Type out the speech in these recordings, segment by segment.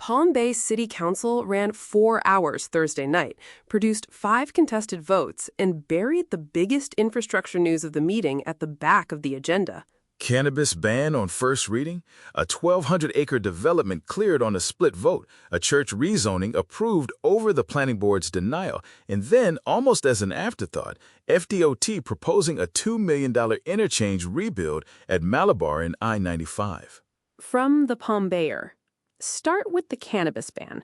Palm Bay City Council ran 4 hours Thursday night, produced 5 contested votes, and buried the biggest infrastructure news of the meeting at the back of the agenda. Cannabis ban on first reading, a 1,200-acre development cleared on a split vote, a church rezoning approved over the planning board's denial, and then, almost as an afterthought, FDOT proposing a $2 million interchange rebuild at Malabar and I-95. From the Palm Bayer. Start with the cannabis ban.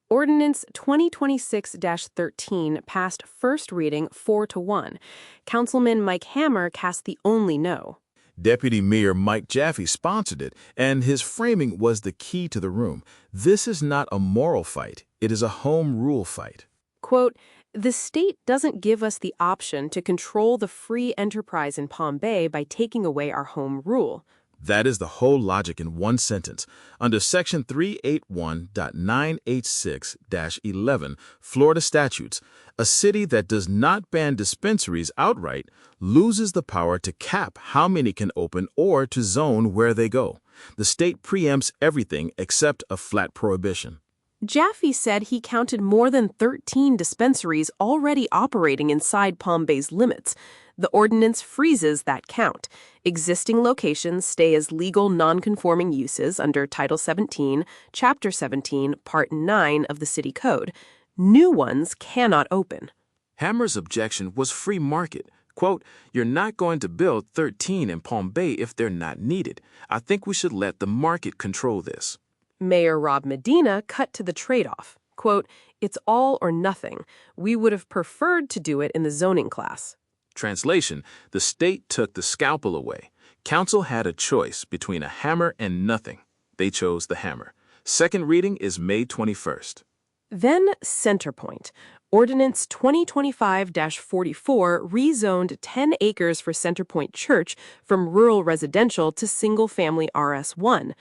Ordinance 2026-13 passed first reading 4-1. Councilman Mike Hammer cast the only no. Deputy Mayor Mike Jaffe sponsored it, and his framing was the key to the room. This is not a moral fight. It is a home rule fight. Quote, "The state doesn't give us the option to control the free enterprise in Palm Bay by taking away our home rule." That is the whole logic in one sentence. Under Section 381.986-11 Florida statutes, a city that does not ban dispensaries outright loses the power to cap how many can open or to zone where they go. The state preempts everything except a flat prohibition. Jaffe said he counted more than 13 dispensaries already operating inside Palm Bay's limits. The ordinance freezes that count. Existing locations stay as legal nonconforming uses under Title 17, Chapter 17, Part 9 of the City Code. New ones cannot open. Hammer's objection was free market. Quote, "You're not going to build 13 in Palm Bay if they're not needed. I think we should let the market control this." Mayor Rob Medina cut to the trade-off. Quote, "It's all or nothing. We would have preferred to do it in the zoning class." Translation, the state took the scalpel away. Council had a choice between a hammer and nothing. They chose the hammer. Second reading is May 21st. Then Centerpoint. Ordinance 2025-44 rezoned 10 acres for Centerpoint Church from rural residential to single-family RS1.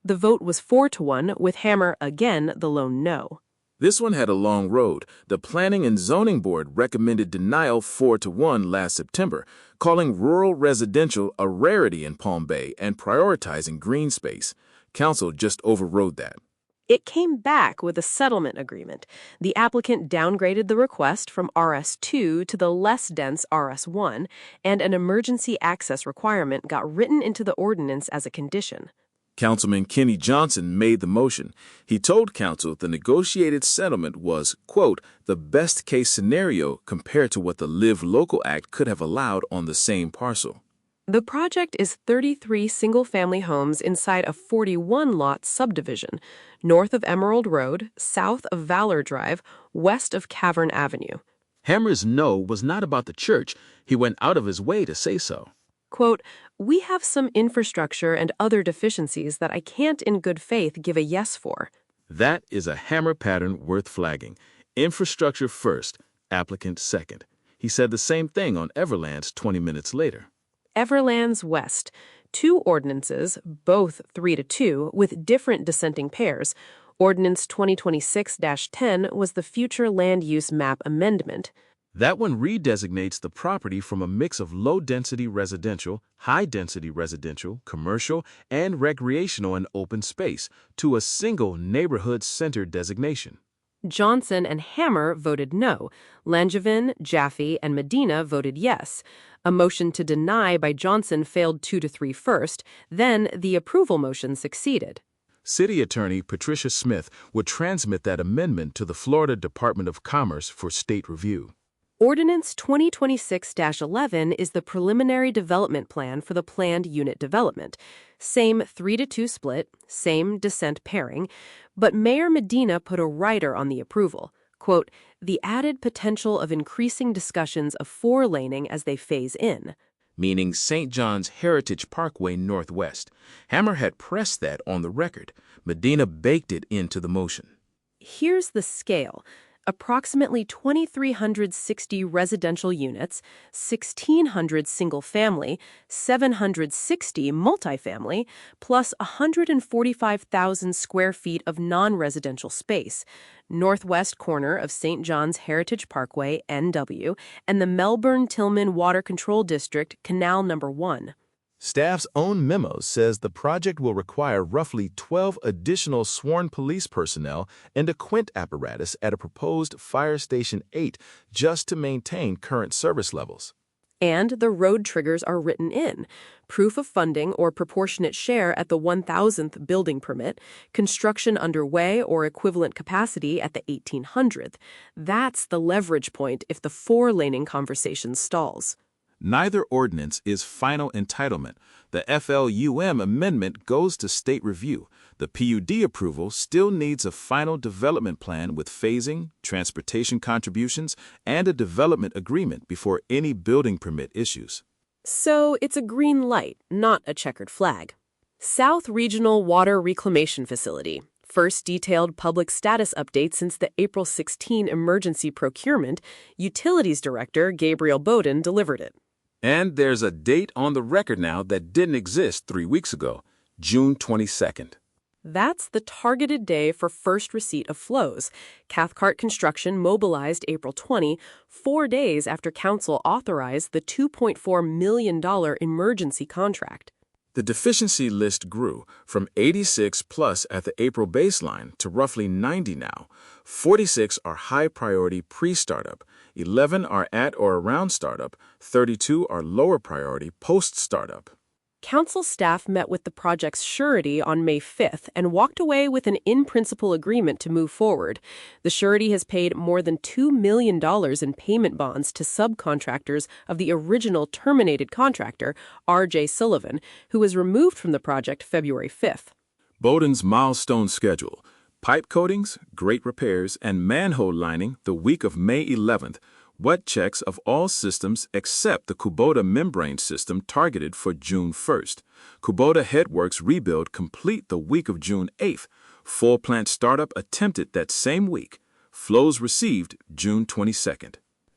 The vote was 4-1, with Hammer again the lone no. This one had a long road. The Planning and Zoning Board recommended denial 4-1 last September, calling rural residential a rarity in Palm Bay and prioritizing green space. Council just overrode that. It came back with a settlement agreement. The applicant downgraded the request from RS2 to the less dense RS1, and an emergency access requirement got written into the ordinance as a condition. Councilman Kenny Johnson made the motion. He told council the negotiated settlement was, quote, "the best-case scenario compared to what the Live Local Act could have allowed on the same parcel." The project is 33 single-family homes inside a 41-lot subdivision, north of Emerald Road, south of Valor Drive, west of Cavern Avenue. Hammer's no was not about the church. He went out of his way to say so. Quote, "We have some infrastructure and other deficiencies that I can't in good faith give a yes for." That is a Hammer pattern worth flagging. Infrastructure first, applicant second. He said the same thing on Everlands 20 minutes later. Everlands West. 2 ordinances, both 3-2, with different dissenting pairs. Ordinance 2026-10 was the future land use map amendment. That one redesignates the property from a mix of low-density residential, high-density residential, commercial, and recreational and open space to a single neighborhood-centered designation. Johnson and Hammer voted no. Langevin, Jaffe, and Medina voted yes. A motion to deny by Johnson failed 2-3 first. Then the approval motion succeeded. City Attorney Patricia Smith would transmit that amendment to the Florida Department of Commerce for state review. Ordinance 2026-11 is the preliminary development plan for the planned unit development. Same 3-2 split, same dissent pairing, but Mayor Medina put a rider on the approval. Quote, "the added potential of increasing discussions of 4-laning as they phase in." Meaning St. John's Heritage Parkway Northwest. Hammer had pressed that on the record. Medina baked it into the motion. Here's the scale. Approximately 2,360 residential units, 1,600 single-family, 760 multifamily, plus 145,000 square feet of non-residential space, northwest corner of St. John's Heritage Parkway, NW, and the Melbourne-Tillman Water Control District, Canal No. 1. Staff's own memo says the project will require roughly 12 additional sworn police personnel and a quint apparatus at a proposed Fire Station 8 just to maintain current service levels. And the road triggers are written in: proof of funding or proportionate share at the 1,000th building permit, construction underway or equivalent capacity at the 1,800th. That's the leverage point if the four-laning conversation stalls. Neither ordinance is final entitlement. The FLUM amendment goes to state review. The PUD approval still needs a final development plan with phasing, transportation contributions, and a development agreement before any building permit issues. So it's a green light, not a checkered flag. South Regional Water Reclamation Facility. First detailed public status update since the April 16 emergency procurement, Utilities Director Gabriel Bowden delivered it. And there's a date on the record now that didn't exist 3 weeks ago, June 22nd. That's the targeted day for first receipt of flows. Cathcart Construction mobilized April 20, 4 days after Council authorized the $2.4 million emergency contract. The deficiency list grew from 86 plus at the April baseline to roughly 90 now. 46 are high-priority pre-startup, 11 are at or around startup, 32 are lower priority post-startup. Council staff met with the project's surety on May 5th and walked away with an in-principle agreement to move forward. The surety has paid more than $2 million in payment bonds to subcontractors of the original terminated contractor, R.J. Sullivan, who was removed from the project February 5th. Bowden's milestone schedule: pipe coatings, grate repairs, and manhole lining the week of May 11th. Wet checks of all systems except the Kubota membrane system targeted for June 1st. Kubota headworks rebuild complete the week of June 8th. Full plant startup attempted that same week. Flows received June 22nd.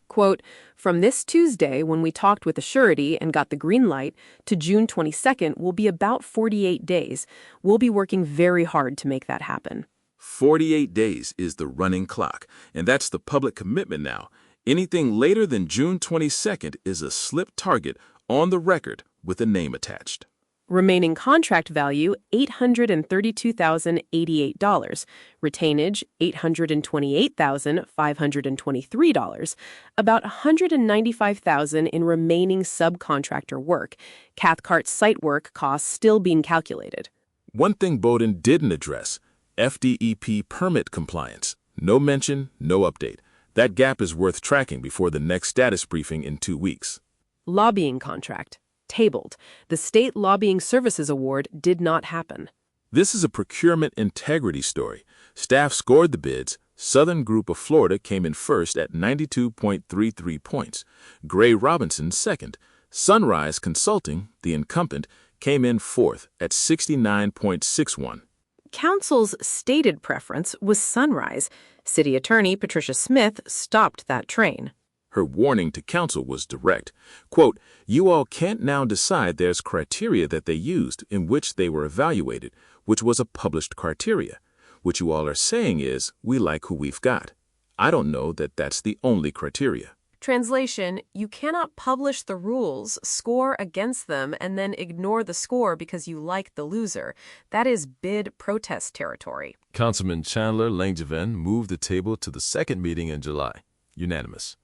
Quote, from this Tuesday, when we talked with the surety and got the green light, to June 22nd will be about 48 days. We'll be working very hard to make that happen. 48 days is the running clock, and that's the public commitment now. Anything later than June 22nd is a slip target on the record with a name attached. Remaining contract value, $832,088. Retainage, $828,523. About $195,000 in remaining subcontractor work. Cathcart site work costs still being calculated. One thing Bowden didn't address: FDEP permit compliance. No mention, no update. That gap is worth tracking before the next status briefing in 2 weeks. Lobbying contract. Tabled. The State Lobbying Services Award did not happen. This is a procurement integrity story. Staff scored the bids. Southern Group of Florida came in first at 92.33 points. Gray Robinson second. Sunrise Consulting, the incumbent, came in fourth at 69.61. Council's stated preference was Sunrise. City Attorney Patricia Smith stopped that train. Her warning to council was direct. Quote, you all can't now decide there's criteria that they used in which they were evaluated, which was a published criteria. What you all are saying is, we like who we've got. I don't know that that's the only criteria. Translation, you cannot publish the rules, score against them, and then ignore the score because you like the loser. That is bid protest territory. Councilman Chandler Langevin moved the table to the second meeting in July. Unanimous.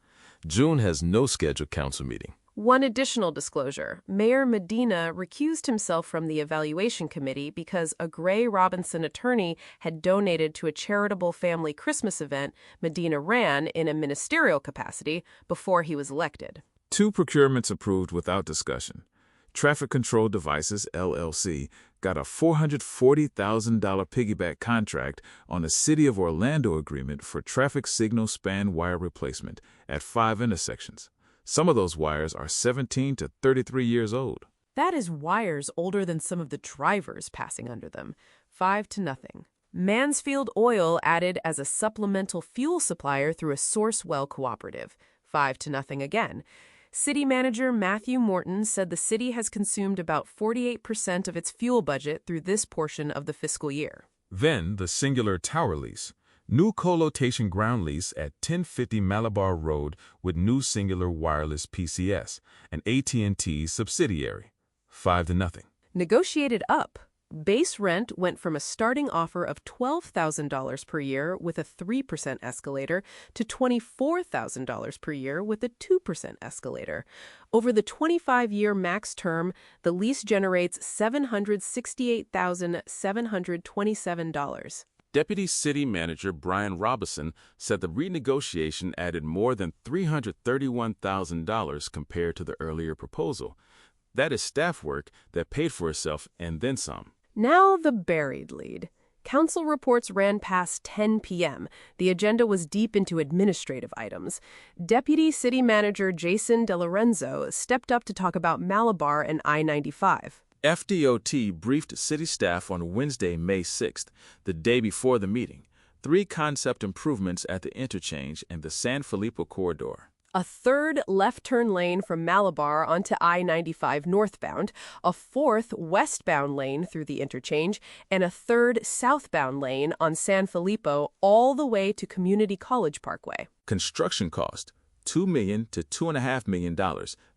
June has no scheduled council meeting. One additional disclosure. Mayor Medina recused himself from the evaluation committee because a Gray Robinson attorney had donated to a charitable family Christmas event Medina ran in a ministerial capacity before he was elected. 2 procurements approved without discussion. Traffic Control Devices, LLC, got a $440,000 piggyback contract on a City of Orlando agreement for traffic signal span wire replacement at 5 intersections. Some of those wires are 17 to 33 years old. That is wires older than some of the drivers passing under them. 5-0. Mansfield Oil added as a supplemental fuel supplier through a Sourcewell cooperative. 5-0 again. City Manager Matthew Morton said the city has consumed about 48% of its fuel budget through this portion of the fiscal year. Then the Singular Tower lease. New co-location ground lease at 1050 Malabar Road with new Singular Wireless PCS, an AT&T subsidiary. 5-0. Negotiated up. Base rent went from a starting offer of $12,000 per year with a 3% escalator to $24,000 per year with a 2% escalator. Over the 25-year max term, the lease generates $768,727. Deputy City Manager Brian Robison said the renegotiation added more than $331,000 compared to the earlier proposal. That is staff work that paid for itself and then some. Now the buried lead. Council reports ran past 10 p.m. The agenda was deep into administrative items. Deputy City Manager Jason DeLorenzo stepped up to talk about Malabar and I-95. FDOT briefed city staff on Wednesday, May 6th, the day before the meeting. 3 concept improvements at the interchange and the San Felipe corridor. A third left turn lane from Malabar onto I-95 northbound, a fourth westbound lane through the interchange, and a third southbound lane on San Felipe all the way to Community College Parkway. Construction cost, $2 million to $2.5 million,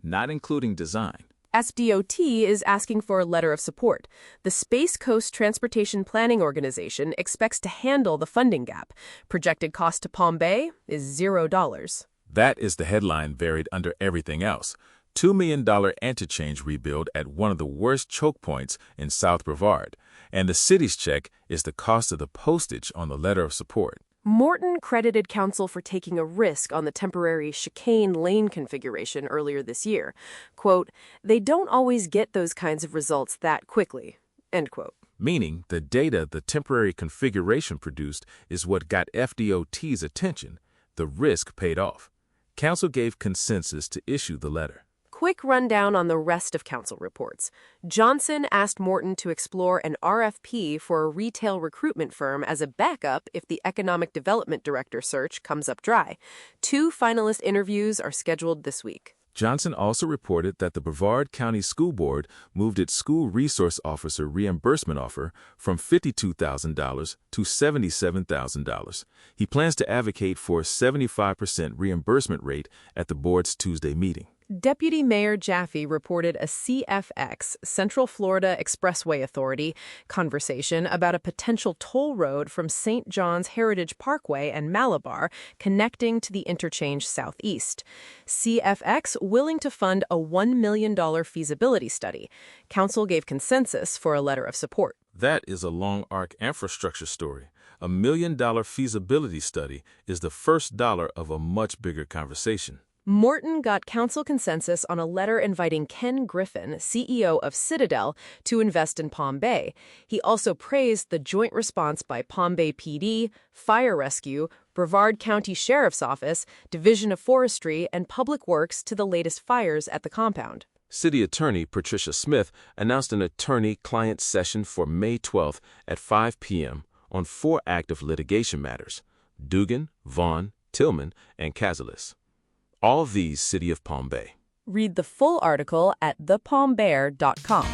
not including design. SDOT is asking for a letter of support. The Space Coast Transportation Planning Organization expects to handle the funding gap. Projected cost to Palm Bay is $0. That is the headline buried under everything else. $2 million interchange rebuild at one of the worst choke points in South Brevard. And the city's check is the cost of the postage on the letter of support. Morton credited council for taking a risk on the temporary chicane lane configuration earlier this year. Quote, "They don't always get those kinds of results that quickly." End quote. Meaning the data the temporary configuration produced is what got FDOT's attention. The risk paid off. Council gave consensus to issue the letter. Quick rundown on the rest of council reports. Johnson asked Morton to explore an RFP for a retail recruitment firm as a backup if the economic development director search comes up dry. 2 finalist interviews are scheduled this week. Johnson also reported that the Brevard County School Board moved its school resource officer reimbursement offer from $52,000 to $77,000. He plans to advocate for a 75% reimbursement rate at the board's Tuesday meeting. Deputy Mayor Jaffe reported a CFX, Central Florida Expressway Authority, conversation about a potential toll road from St. John's Heritage Parkway and Malabar connecting to the interchange southeast. CFX willing to fund a $1 million feasibility study. Council gave consensus for a letter of support. That is a long arc infrastructure story. A $1 million feasibility study is the first dollar of a much bigger conversation. Morton got council consensus on a letter inviting Ken Griffin, CEO of Citadel, to invest in Palm Bay. He also praised the joint response by Palm Bay PD, Fire Rescue, Brevard County Sheriff's Office, Division of Forestry, and Public Works to the latest fires at the compound. City Attorney Patricia Smith announced an attorney-client session for May 12th at 5 p.m. on 4 active litigation matters: Dugan, Vaughn, Tillman, and Cazalis. All of these City of Palm Bay. Read the full article at thepalmbear.com.